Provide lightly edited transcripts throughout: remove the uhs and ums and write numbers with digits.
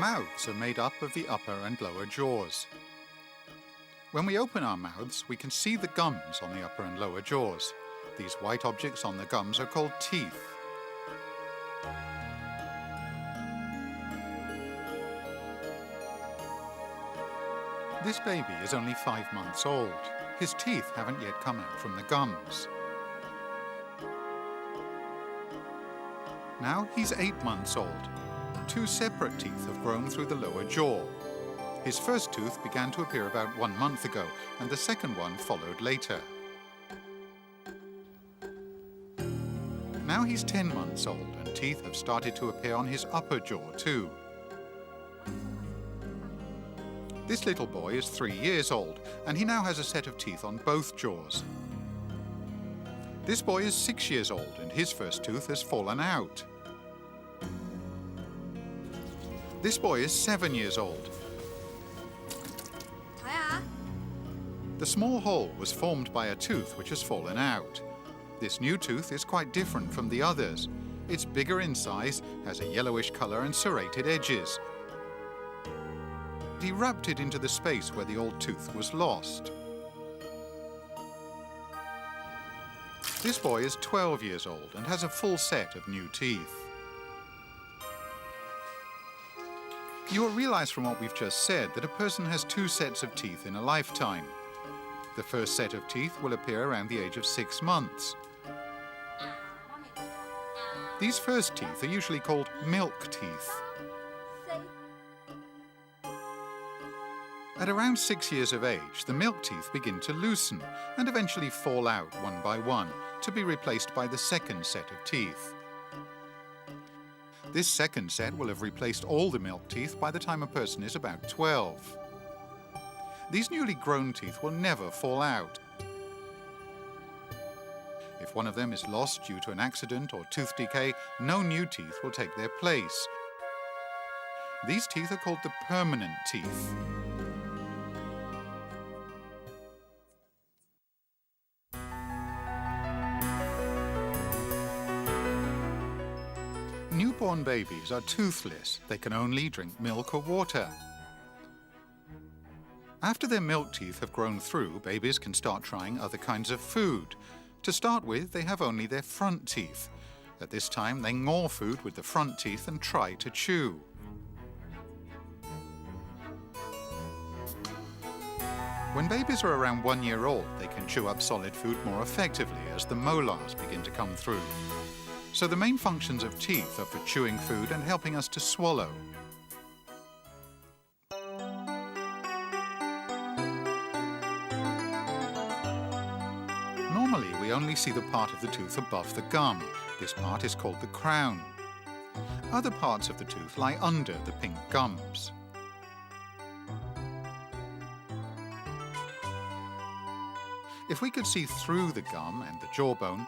mouths are made up of the upper and lower jaws. When we open our mouths, we can see the gums on the upper and lower jaws. These white objects on the gums are called teeth. This baby is only 5 months old. His teeth haven't yet come out from the gums. Now he's 8 months old. 2 separate teeth have grown through the lower jaw. His first tooth began to appear about 1 month ago, and the second one followed later. Now he's 10 months old, and teeth have started to appear on his upper jaw too. This little boy is 3 years old, and he now has a set of teeth on both jaws. This boy is 6 years old, and his first tooth has fallen out. This boy is 7 years old. The small hole was formed by a tooth which has fallen out. This new tooth is quite different from the others. It's bigger in size, has a yellowish colour and serrated edges. It erupted into the space where the old tooth was lost. This boy is 12 years old and has a full set of new teeth. You will realise from what we've just said that a person has 2 sets of teeth in a lifetime. The first set of teeth will appear around the age of 6 months. These first teeth are usually called milk teeth. At around 6 years of age, the milk teeth begin to loosen and eventually fall out one by one to be replaced by the second set of teeth. This second set will have replaced all the milk teeth by the time a person is about 12. These newly grown teeth will never fall out. If one of them is lost due to an accident or tooth decay, no new teeth will take their place. These teeth are called the permanent teeth. Newborn babies are toothless. They can only drink milk or water. After their milk teeth have grown through, babies can start trying other kinds of food. To start with, they have only their front teeth. At this time, they gnaw food with the front teeth and try to chew. When babies are around 1 year old, they can chew up solid food more effectively as the molars begin to come through. So the main functions of teeth are for chewing food and helping us to swallow. Normally, we only see the part of the tooth above the gum. This part is called the crown. Other parts of the tooth lie under the pink gums. If we could see through the gum and the jawbone,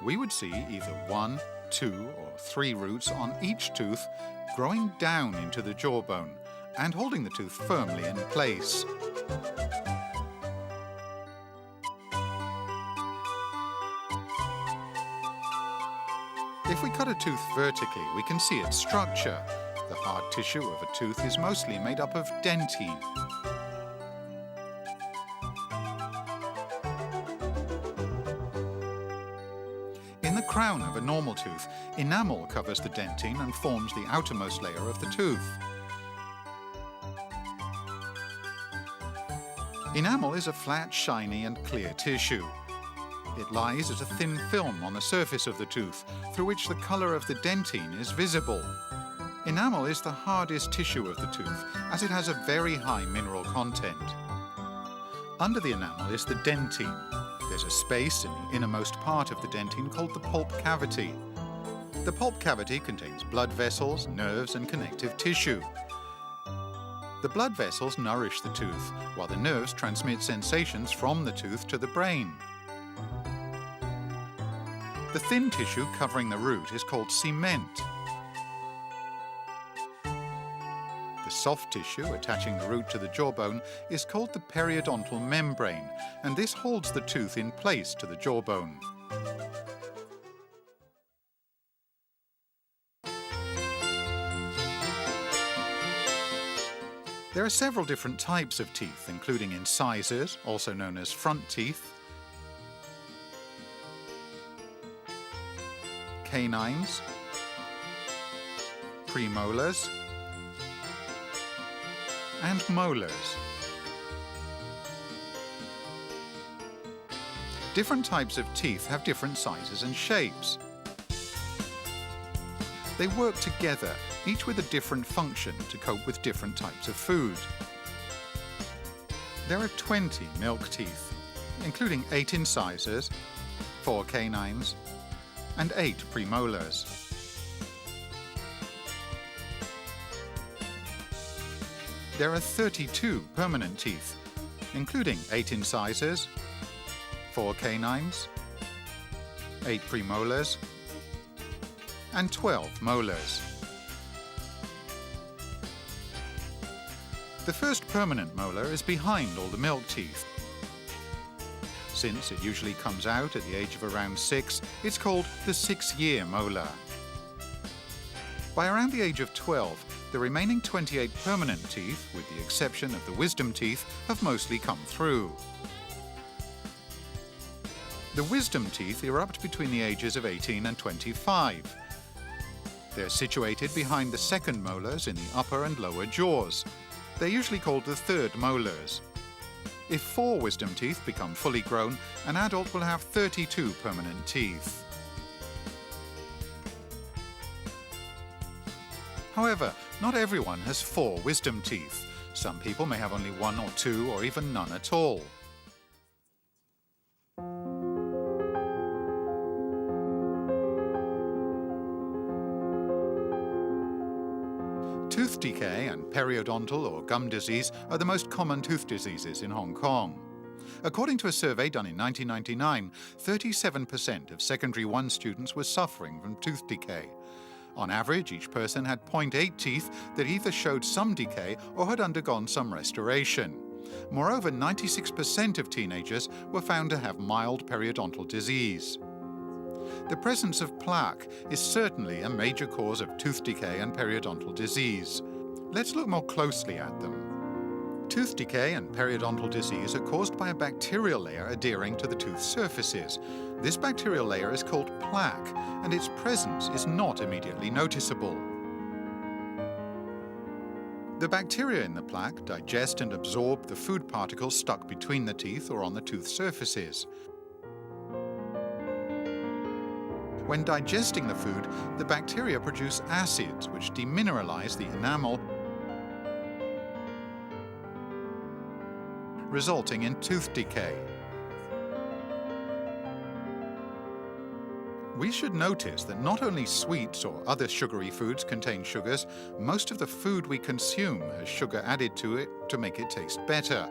we would see either 1, 2, or 3 roots on each tooth growing down into the jawbone and holding the tooth firmly in place. If we cut a tooth vertically, we can see its structure. The hard tissue of a tooth is mostly made up of dentine. In the crown of a normal tooth, enamel covers the dentine and forms the outermost layer of the tooth. Enamel is a flat, shiny and clear tissue. It lies as a thin film on the surface of the tooth, through which the colour of the dentine is visible. Enamel is the hardest tissue of the tooth, as it has a very high mineral content. Under the enamel is the dentine. There's a space in the innermost part of the dentine called the pulp cavity. The pulp cavity contains blood vessels, nerves and connective tissue. The blood vessels nourish the tooth, while the nerves transmit sensations from the tooth to the brain. The thin tissue covering the root is called cement. The soft tissue attaching the root to the jawbone is called the periodontal membrane, and this holds the tooth in place to the jawbone. There are several different types of teeth, including incisors, also known as front teeth, canines, premolars, and molars. Different types of teeth have different sizes and shapes. They work together, each with a different function to cope with different types of food. There are 20 milk teeth, including 8 incisors, 4 canines, and 8 premolars. There are 32 permanent teeth, including 8 incisors, 4 canines, 8 premolars, and 12 molars. The first permanent molar is behind all the milk teeth. Since it usually comes out at the age of around 6, it's called the 6-year molar. By around the age of 12, the remaining 28 permanent teeth, with the exception of the wisdom teeth, have mostly come through. The wisdom teeth erupt between the ages of 18 and 25. They're situated behind the second molars in the upper and lower jaws. They're usually called the third molars. If 4 wisdom teeth become fully grown, an adult will have 32 permanent teeth. However, not everyone has 4 wisdom teeth. Some people may have only 1 or 2 or even none at all. Tooth decay and periodontal or gum disease are the most common tooth diseases in Hong Kong. According to a survey done in 1999, 37% of Secondary 1 students were suffering from tooth decay. On average, each person had 0.8 teeth that either showed some decay or had undergone some restoration. Moreover, 96% of teenagers were found to have mild periodontal disease. The presence of plaque is certainly a major cause of tooth decay and periodontal disease. Let's look more closely at them. Tooth decay and periodontal disease are caused by a bacterial layer adhering to the tooth surfaces. This bacterial layer is called plaque, and its presence is not immediately noticeable. The bacteria in the plaque digest and absorb the food particles stuck between the teeth or on the tooth surfaces. When digesting the food, the bacteria produce acids which demineralize the enamel, resulting in tooth decay. We should notice that not only sweets or other sugary foods contain sugars, most of the food we consume has sugar added to it to make it taste better.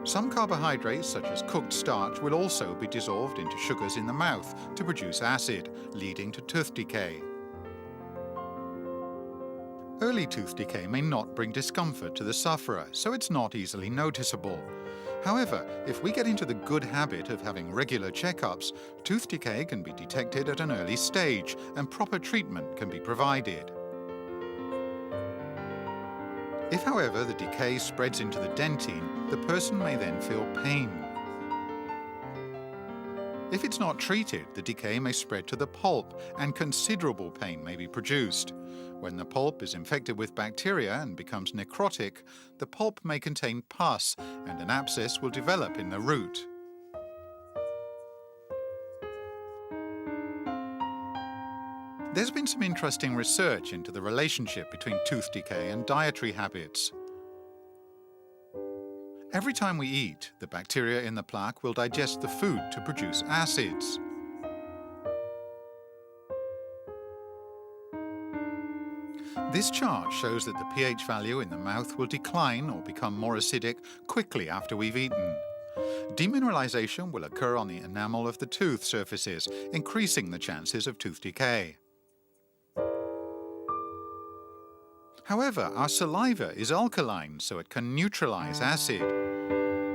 Some carbohydrates, such as cooked starch, will also be dissolved into sugars in the mouth to produce acid, leading to tooth decay. Early tooth decay may not bring discomfort to the sufferer, so it's not easily noticeable. However, if we get into the good habit of having regular checkups, tooth decay can be detected at an early stage and proper treatment can be provided. If, however, the decay spreads into the dentine, the person may then feel pain. If it's not treated, the decay may spread to the pulp and considerable pain may be produced. When the pulp is infected with bacteria and becomes necrotic, the pulp may contain pus and an abscess will develop in the root. There's been some interesting research into the relationship between tooth decay and dietary habits. Every time we eat, the bacteria in the plaque will digest the food to produce acids. This chart shows that the pH value in the mouth will decline or become more acidic quickly after we've eaten. Demineralization will occur on the enamel of the tooth surfaces, increasing the chances of tooth decay. However, our saliva is alkaline, so it can neutralize acid.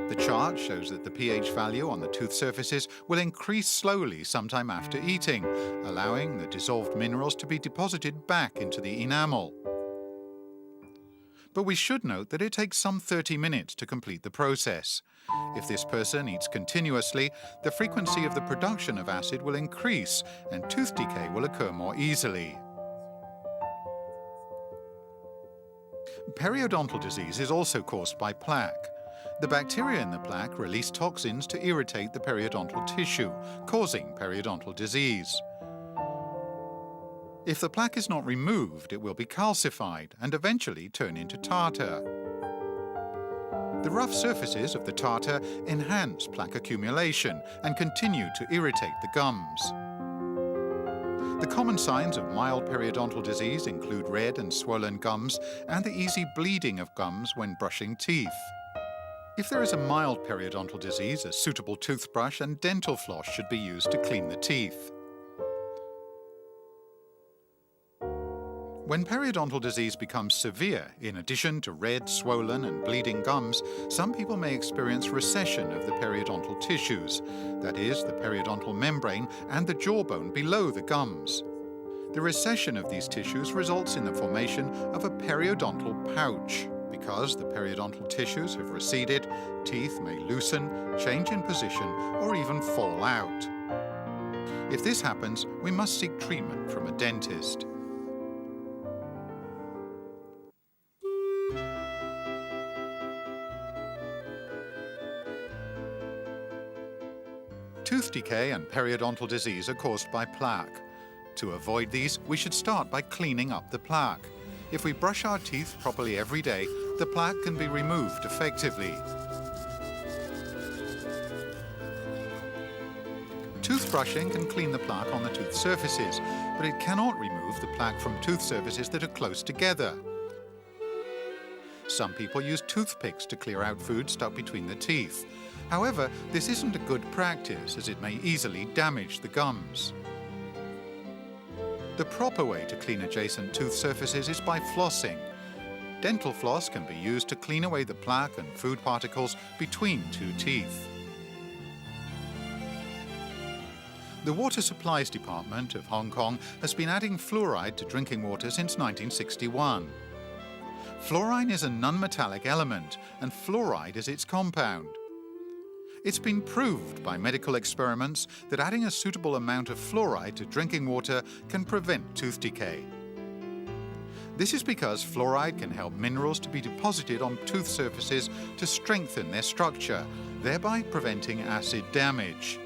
The chart shows that the pH value on the tooth surfaces will increase slowly sometime after eating, allowing the dissolved minerals to be deposited back into the enamel. But we should note that it takes some 30 minutes to complete the process. If this person eats continuously, the frequency of the production of acid will increase and tooth decay will occur more easily. Periodontal disease is also caused by plaque. The bacteria in the plaque release toxins to irritate the periodontal tissue, causing periodontal disease. If the plaque is not removed, it will be calcified and eventually turn into tartar. The rough surfaces of the tartar enhance plaque accumulation and continue to irritate the gums. The common signs of mild periodontal disease include red and swollen gums and the easy bleeding of gums when brushing teeth. If there is a mild periodontal disease, a suitable toothbrush and dental floss should be used to clean the teeth. When periodontal disease becomes severe, in addition to red, swollen and bleeding gums, some people may experience recession of the periodontal tissues, that is, the periodontal membrane and the jawbone below the gums. The recession of these tissues results in the formation of a periodontal pouch. Because the periodontal tissues have receded, teeth may loosen, change in position, or even fall out. If this happens, we must seek treatment from a dentist. Tooth decay and periodontal disease are caused by plaque. To avoid these, we should start by cleaning up the plaque. If we brush our teeth properly every day, the plaque can be removed effectively. Toothbrushing can clean the plaque on the tooth surfaces, but it cannot remove the plaque from tooth surfaces that are close together. Some people use toothpicks to clear out food stuck between the teeth. However, this isn't a good practice, as it may easily damage the gums. The proper way to clean adjacent tooth surfaces is by flossing. Dental floss can be used to clean away the plaque and food particles between two teeth. The Water Supplies Department of Hong Kong has been adding fluoride to drinking water since 1961. Fluorine is a non-metallic element, and fluoride is its compound. It's been proved by medical experiments that adding a suitable amount of fluoride to drinking water can prevent tooth decay. This is because fluoride can help minerals to be deposited on tooth surfaces to strengthen their structure, thereby preventing acid damage.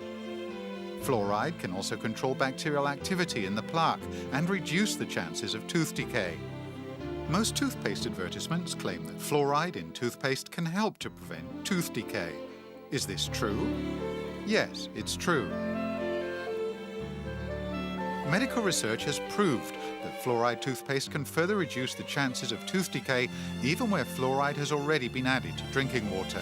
Fluoride can also control bacterial activity in the plaque and reduce the chances of tooth decay. Most toothpaste advertisements claim that fluoride in toothpaste can help to prevent tooth decay. Is this true? Yes, it's true. Medical research has proved that fluoride toothpaste can further reduce the chances of tooth decay even where fluoride has already been added to drinking water.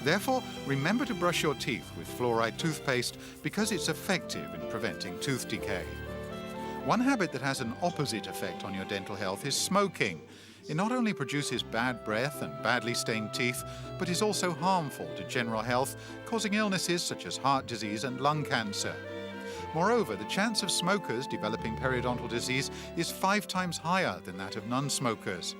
Therefore, remember to brush your teeth with fluoride toothpaste because it's effective in preventing tooth decay. One habit that has an opposite effect on your dental health is smoking. It not only produces bad breath and badly stained teeth, but is also harmful to general health, causing illnesses such as heart disease and lung cancer. Moreover, the chance of smokers developing periodontal disease is 5 times higher than that of non-smokers.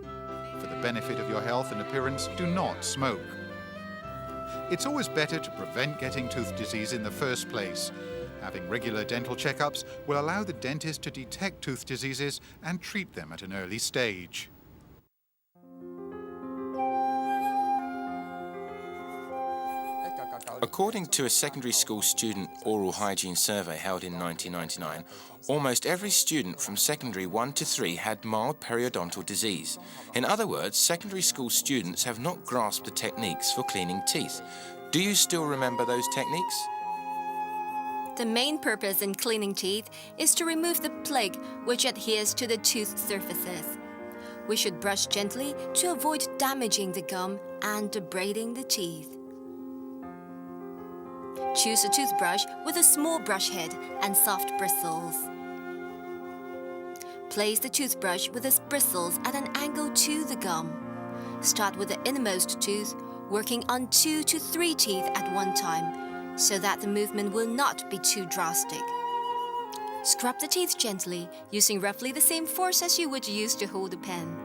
For the benefit of your health and appearance, do not smoke. It's always better to prevent getting tooth disease in the first place. Having regular dental checkups will allow the dentist to detect tooth diseases and treat them at an early stage. According to a secondary school student oral hygiene survey held in 1999, almost every student from secondary 1 to 3 had mild periodontal disease. In other words, secondary school students have not grasped the techniques for cleaning teeth. Do you still remember those techniques? The main purpose in cleaning teeth is to remove the plaque which adheres to the tooth surfaces. We should brush gently to avoid damaging the gum and debrading the teeth. Choose a toothbrush with a small brush head and soft bristles. Place the toothbrush with its bristles at an angle to the gum. Start with the innermost tooth, working on 2 to 3 teeth at one time, so that the movement will not be too drastic. Scrub the teeth gently, using roughly the same force as you would use to hold a pen.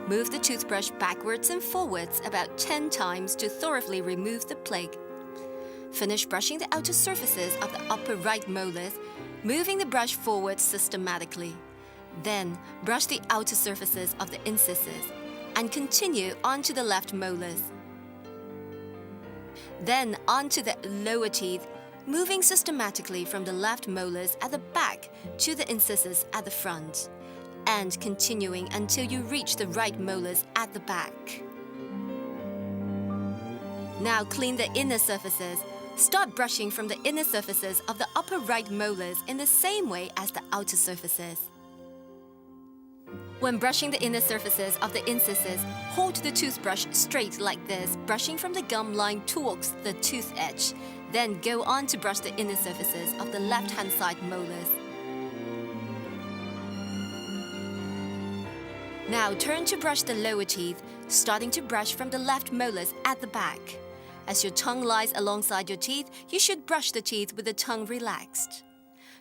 Move the toothbrush backwards and forwards about 10 times to thoroughly remove the plaque. Finish brushing the outer surfaces of the upper right molars, moving the brush forward systematically. Then, brush the outer surfaces of the incisors and continue onto the left molars. Then onto the lower teeth, moving systematically from the left molars at the back to the incisors at the front, and continuing until you reach the right molars at the back. Now clean the inner surfaces. Start brushing from the inner surfaces of the upper right molars in the same way as the outer surfaces. When brushing the inner surfaces of the incisors, hold the toothbrush straight like this, brushing from the gum line towards the tooth edge. Then go on to brush the inner surfaces of the left-hand side molars. Now turn to brush the lower teeth, starting to brush from the left molars at the back. As your tongue lies alongside your teeth, you should brush the teeth with the tongue relaxed.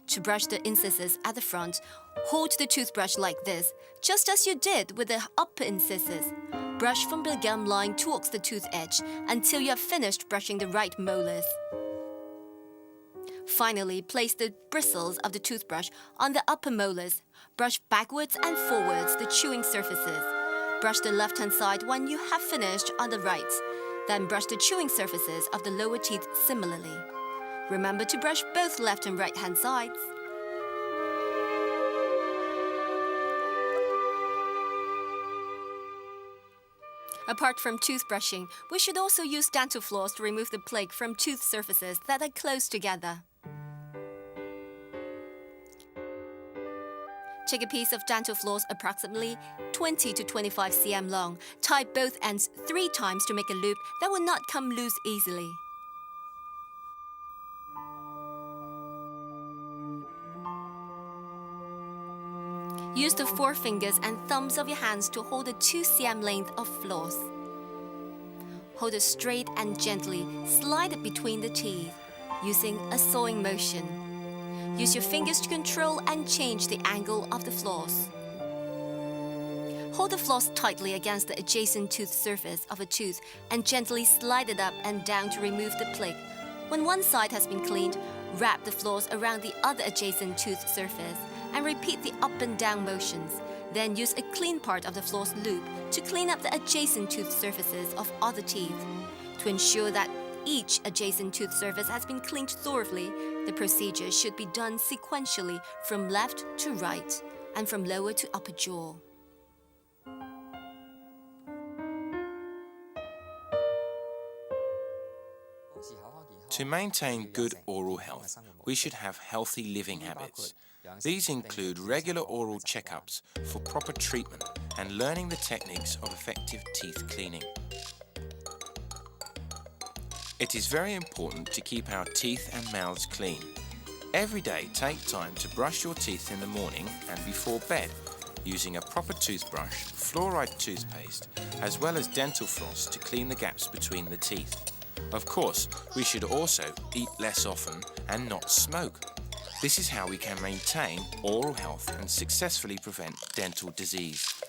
To brush the incisors at the front, hold the toothbrush like this, just as you did with the upper incisors. Brush from the gum line towards the tooth edge until you have finished brushing the right molars. Finally, place the bristles of the toothbrush on the upper molars. Brush backwards and forwards the chewing surfaces. Brush the left-hand side when you have finished on the right. Then brush the chewing surfaces of the lower teeth similarly. Remember to brush both left and right-hand sides. Apart from toothbrushing, we should also use dental floss to remove the plaque from tooth surfaces that are close together. Take a piece of dental floss approximately 20 to 25 cm long. Tie both ends 3 times to make a loop that will not come loose easily. Use the forefingers and thumbs of your hands to hold a 2 cm length of floss. Hold it straight and gently slide it between the teeth, using a sawing motion. Use your fingers to control and change the angle of the floss. Hold the floss tightly against the adjacent tooth surface of a tooth and gently slide it up and down to remove the plaque. When one side has been cleaned, wrap the floss around the other adjacent tooth surface and repeat the up and down motions. Then use a clean part of the floss loop to clean up the adjacent tooth surfaces of other teeth. To ensure that each adjacent tooth surface has been cleaned thoroughly, the procedure should be done sequentially from left to right and from lower to upper jaw. To maintain good oral health, we should have healthy living habits. These include regular oral checkups for proper treatment and learning the techniques of effective teeth cleaning. It is very important to keep our teeth and mouths clean. Every day, take time to brush your teeth in the morning and before bed, using a proper toothbrush, fluoride toothpaste, as well as dental floss to clean the gaps between the teeth. Of course, we should also eat less often and not smoke. This is how we can maintain oral health and successfully prevent dental disease.